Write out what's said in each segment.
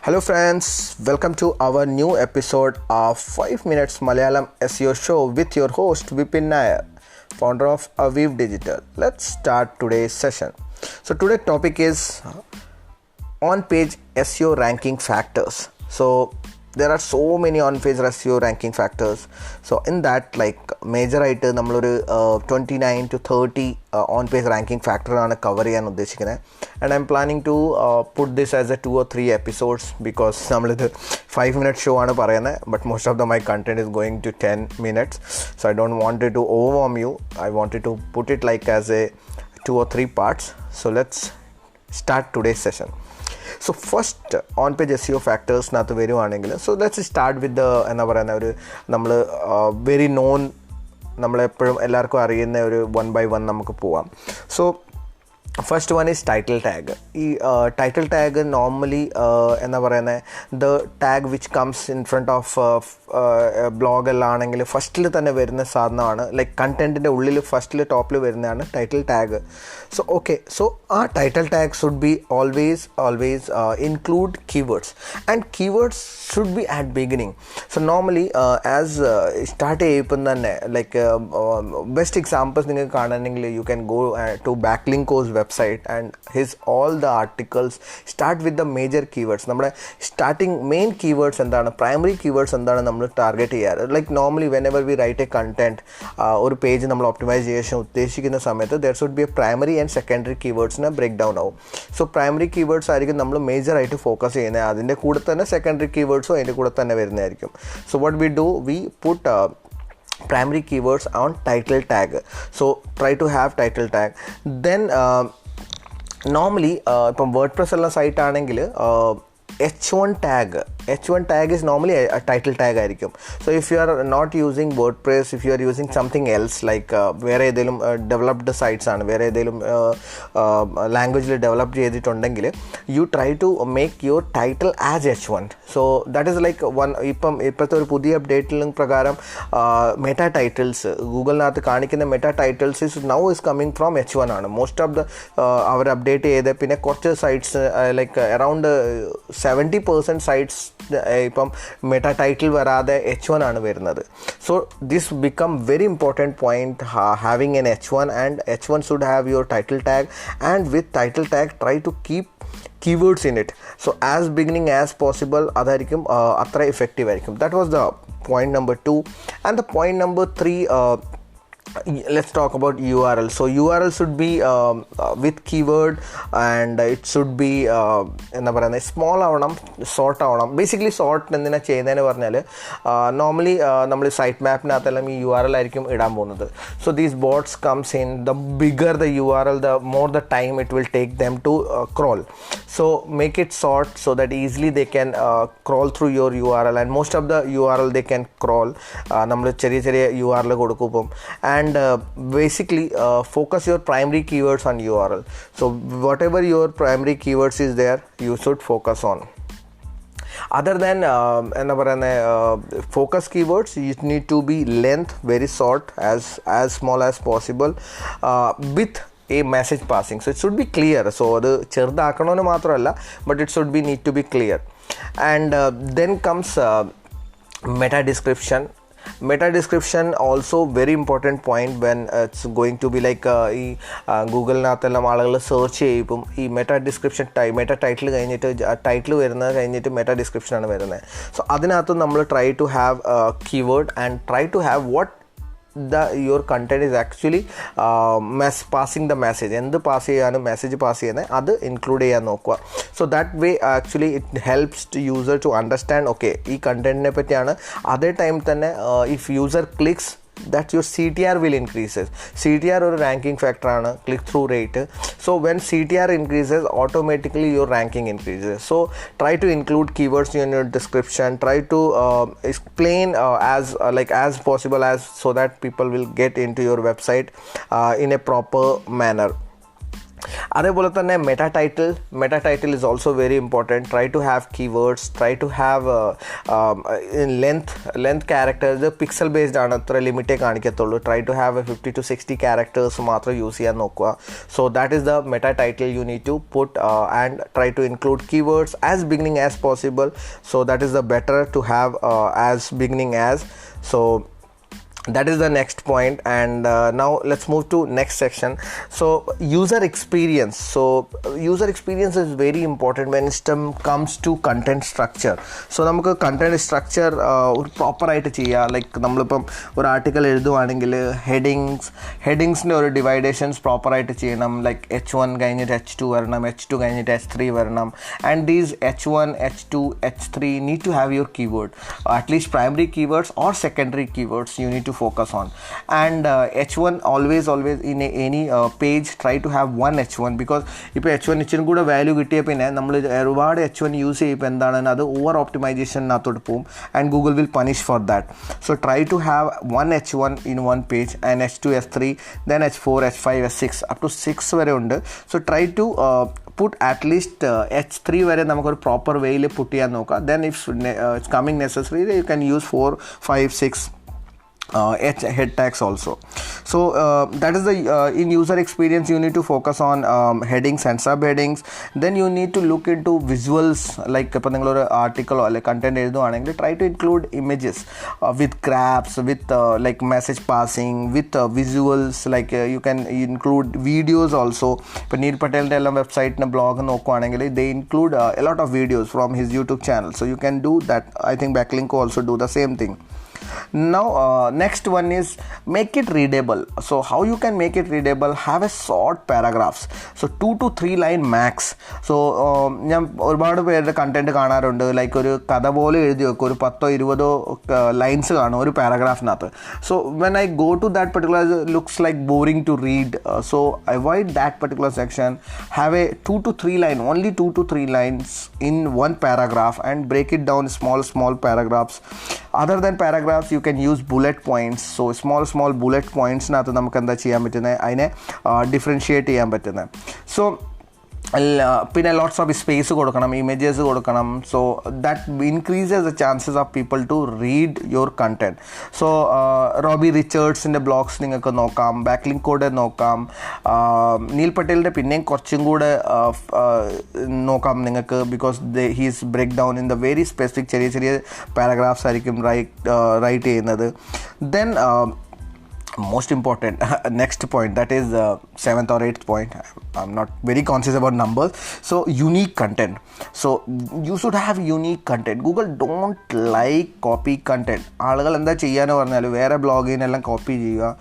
Hello friends, welcome to our new episode of 5 Minutes Malayalam SEO Show with your host Vipin Nayar, founder of Aviv Digital. Let's start today's session. So today's topic is on-page SEO ranking factors. So there are so many on-page SEO ranking factors. So in that, major item, 29 to 30 on-page ranking factor ആണ് cover ചെയ്യാൻ ഉദ്ദേശിക്കുന്നത്. And I'm planning to put this as a 2 or 3 episodes because നമ്മളിത് 5 minute show ആണ് പറയുന്നത്, but most of my content is going to 10 minutes. So I don't want it to overwhelm you. I wanted to put it as a 2 or 3 parts. So let's start today's session. So first on-page SEO factors nathu varuvaanengil, so let's start with the enna parayana oru nammal very known nammal eppozhum ellarkum ariyunna oru one by one namukku povam. So first one is title tag. Title tag normally the tag which comes in front of blog എല്ലാണെങ്കിൽ ഫസ്റ്റിൽ തന്നെ വരുന്ന സാധനമാണ്, like കണ്ടന്റിൻ്റെ ഉള്ളിൽ ഫസ്റ്റിൽ ടോപ്പിൽ വരുന്നതാണ് title tag. So okay, so ആ title tag should be always include keywords, and keywords should be at beginning. So normally as start ചെയ്യപ്പം തന്നെ best examples നിങ്ങൾക്ക് കാണണമെങ്കിൽ you can go to Backlinko's website and all the articles start with the major keywords. നമ്മുടെ starting main keywords എന്താണ്, primary keywords എന്താണ് നമ്മൾ target ചെയ്യാറ്. Like normally whenever we write a content, ഒരു page നമ്മൾ optimise ചെയ്യാൻ ഉദ്ദേശിക്കുന്ന സമയത്ത് there should be a primary and secondary keywordsനെ ബ്രേക്ക് ഡൗൺ ആവും. സോ പ്രൈമറി കീവേഡ്സ് ആയിരിക്കും നമ്മൾ മേജറായിട്ട് ഫോക്കസ് ചെയ്യുന്നത്, അതിൻ്റെ കൂടെ തന്നെ സെക്കൻഡറി കീവേഡ്സും അതിൻ്റെ കൂടെ തന്നെ വരുന്നതായിരിക്കും. So what we do, we put primary keywords on title tag. So try to have title tag. Then normally ഇപ്പം WordPress ഉള്ള സൈറ്റ് ആണെങ്കിൽ H1 tag is normally a title tag ആയിരിക്കും. So if you are not using WordPress, if you are using something else വേറെ ഏതെങ്കിലും developed sites ആണ്, വേറെ ഏതെങ്കിലും ലാംഗ്വേജിൽ ഡെവലപ്പ് ചെയ്തിട്ടുണ്ടെങ്കിൽ you try to make your title as H1. So that is ഇപ്പോഴത്തെ ഒരു പുതിയ അപ്ഡേറ്റിലും പ്രകാരം മെറ്റാ ടൈറ്റിൽസ് ഗൂഗിളിനകത്ത് കാണിക്കുന്ന meta titles is coming from H1 ആണ്. മോസ്റ്റ് ഓഫ് ദ അവർ അപ്ഡേറ്റ് ചെയ്ത് പിന്നെ കുറച്ച് സൈറ്റ്സ് അറൗണ്ട് 70% സൈറ്റ്സ് ഇപ്പം മെറ്റാ ടൈറ്റിൽ വരാതെ H1 ആണ് വരുന്നത്. So this become very important point, having an H1, and H1 should have your title tag, and with title tag try to keep keywords in it. So as beginning as possible, അതായിരിക്കും അത്ര effective ആയിരിക്കും. That was the point number 2. And the point number 3, let's talk about URL. So URL should be with keyword, and it should be എന്താ പറയുന്നത്, small ആവണം, short ആവണം. Basically short എന്തിനാ ചെയ്യുന്നതെന്ന് പറഞ്ഞാൽ നോർമലി നമ്മൾ സൈറ്റ് മാപ്പിനകത്തെല്ലാം ഈ URL ആയിരിക്കും ഇടാൻ പോകുന്നത്. So these bots comes in, the bigger the URL, the more the time it will take them to crawl. So make it short so that easily they can crawl through your URL, and most of the URL they can crawl. നമ്മൾ ചെറിയ URL കൊടുക്കും. And basically focus your primary keywords on URL. So whatever your primary keywords is there, you should focus on. Other than focus keywords, you need to be length very short, as small as possible, with a message passing. So it should be clear. So അത് ചെറുതാക്കണമെന്ന് മാത്രമല്ല, but it should be need to be clear. And then comes meta description. Meta description also very important point when it's going to be ഈ ഗൂഗിളിനകത്തെല്ലാം ആളുകൾ search ചെയ്യുമ്പം ഈ meta description meta title കഴിഞ്ഞിട്ട് title വരുന്നത് കഴിഞ്ഞിട്ട് meta ഡിസ്ക്രിപ്ഷനാണ് വരുന്നത്. So അതിനകത്ത് നമ്മൾ try to have keyword and try to have what your content is actually passing the message. എന്ത് പാസ് ചെയ്യാനും മെസ്സേജ് പാസ് ചെയ്യുന്നത് അത് ഇൻക്ലൂഡ് ചെയ്യാൻ നോക്കുക. So that way actually it helps to user to understand okay ഈ കണ്ടന്റിനെ പറ്റിയാണ്. അതേ ടൈം തന്നെ if user clicks, that your CTR will increases. CTR ഒരു ranking factor ആണ്, click through rate. So when CTR increases, automatically your ranking increases. So try to include keywords in your description. Try to explain as possible as so that people will get into your website in a proper manner. അതേപോലെ തന്നെ meta title is also very important. Try to have keywords, try to have length characters. Pixel based ആണ്, അത്ര ലിമിറ്റേ കാണിക്കത്തുള്ളൂ. Try to have a 50 to 60 characters മാത്രം use ചെയ്യാൻ നോക്കുക. So that is the meta title you need to put and try to include keywords as beginning as possible. So that is the better to have as beginning as. So that is the next point. And now let's move to next section. So user experience. So user experience is very important when it comes to content structure. So നമുക്ക് content structure ഒരു proper ആയിട്ട് ചെയ്യുക. Like നമ്മളിപ്പം ഒരു article എഴുതുവാണെങ്കിൽ ഹെഡിങ്സിൻ്റെ ഒരു ഡിവൈഡേഷൻസ് proper ആയിട്ട് ചെയ്യണം. Like H1 കഴിഞ്ഞിട്ട് H2 വരണം, H2 കഴിഞ്ഞിട്ട് H3 വരണം. And these H1, H2, H3 need to have your keyword, at least primary keywords or secondary keywords you need to focus on. And H1 always in any page try to have one H1, because ഇപ്പോൾ H1 ഇച്ചിരി കൂടെ value കിട്ടിയ പിന്നെ നമ്മൾ ഒരുപാട് H1 use ചെയ്യുമ്പോൾ എന്താണ് അത് ഓവർ ഓപ്റ്റിമൈസേഷനകത്തോട്ട് പോകും and Google will punish for that. So try to have one H1 in one page and H2, H3, then H4, H5, H6 up to 6 വരെ ഉണ്ട്. So try to put at least H3 വരെ നമുക്കൊരു proper വേയിൽ പുട്ട് ചെയ്യാൻ നോക്കാം. Then if it's coming necessary you can use 4, 5, 6 head tags also. So that is the in user experience you need to focus on headings and subheadings. Then you need to look into visuals. Like ഇപ്പോൾ നിങ്ങളൊരു ആർട്ടിക്കലോ അല്ലെങ്കിൽ content എഴുതുവാണെങ്കിൽ try to include images with graphs, with like message passing, with visuals. Like you can include videos also. ഇപ്പോൾ Neil പട്ടേലിൻ്റെ എല്ലാം വെബ്സൈറ്റിൻ്റെ blog നോക്കുവാണെങ്കിൽ they include a lot of videos from his YouTube channel. So you can do that. I think Backlink also do the same thing. Now next one is make it readable. So how you can make it readable? Have a short paragraphs. So 2 to 3 line max. So ഞാൻ ഒരുപാട് പേരുടെ content കാണാറുണ്ട്. Like ഒരു കഥ പോലെ എഴുതി വെക്കും, ഒരു 10-20 ലൈൻസ് കാണും ഒരു പാരഗ്രാഫിനകത്ത്. So when I go to that particular looks like boring to read. So avoid that particular section. Have a 2 to 3 line, only 2 to 3 lines in one paragraph and break it down small paragraphs. Other than paragraphs you can use bullet points. So small bullet points നകത്ത് നമുക്ക് എന്താ ചെയ്യാൻ പറ്റുന്നത്, അതിനെ differentiate ചെയ്യാൻ പറ്റുന്നത്. So പിന്നെ lots of space കൊടുക്കണം, ഇമേജസ് കൊടുക്കണം. So that increases the chances of people to read your content. So Robbie റിച്ചേർഡ്സിൻ്റെ ബ്ലോഗ്സ് നിങ്ങൾക്ക് നോക്കാം, ബാക്ക്ലിങ്ക് കോഡ് നോക്കാം, നീൽ പട്ടേലിൻ്റെ പിന്നെയും കുറച്ചും കൂടെ നോക്കാം നിങ്ങൾക്ക്, because he's break down in the very specific ചെറിയ പാരഗ്രാഫ്സ് ആയിരിക്കും റൈറ്റ് ചെയ്യുന്നത്. Then most important next point, that is 7th or 8th point. I'm not very conscious about numbers. So unique content. So you should have unique content. Google don't like copy content. ആളുകൾ എന്താ ചെയ്യാന്ന് പറഞ്ഞാൽ വേറെ ബ്ലോഗിനെല്ലാം copy ചെയ്യുക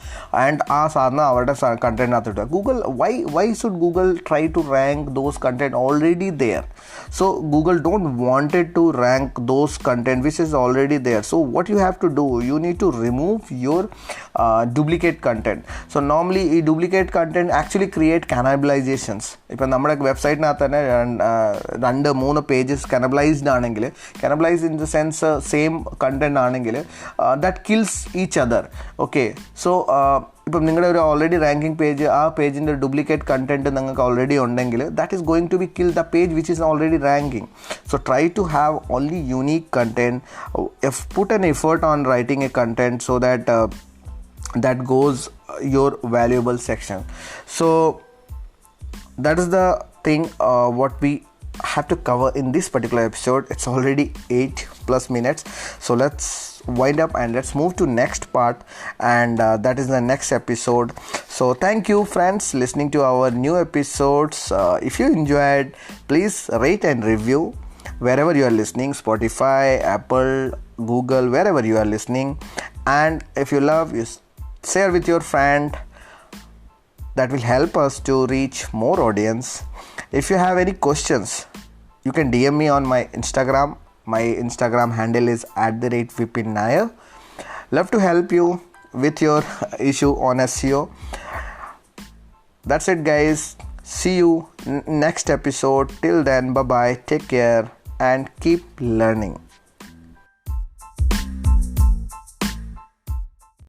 and ആ സാധനം അവരുടെ കണ്ടന്റിനകത്ത് ഇടുക. Google, why should Google try to rank those content already there? So Google don't wanted to rank those content which is already there. So what you have to do, you need to remove your duplicate content. So normally ഈ duplicate content actually create cannibalizations. ഇപ്പം നമ്മുടെ വെബ്സൈറ്റിനകത്ത് തന്നെ 2-3 pages cannibalised ആണെങ്കിൽ, cannibalise in the sense same content ആണെങ്കിൽ that kills each other. Okay, so ഇപ്പം നിങ്ങളുടെ ഒരു already ranking page, ആ പേജിൻ്റെ ഡ്യൂപ്ലിക്കേറ്റ് കണ്ടന്റ് നിങ്ങൾക്ക് ഓൾറെഡി ഉണ്ടെങ്കിൽ that is going to be kill the page which is already ranking. So try to have only unique content. Put an effort on writing a content so that goes your valuable section. So that is the thing what we have to cover in this particular episode. It's already 8+ minutes, so let's wind up and let's move to next part, and that is the next episode. So thank you friends listening to our new episodes. If you enjoyed, please rate and review wherever you are listening, Spotify, Apple, Google, wherever you are listening. And if you love, you share with your friend. That will help us to reach more audience. If you have any questions, you can DM me on my Instagram. My Instagram handle is @Vipin Nayar. Love to help you with your issue on SEO. That's it guys. See you next episode. Till then, bye bye, take care and keep learning.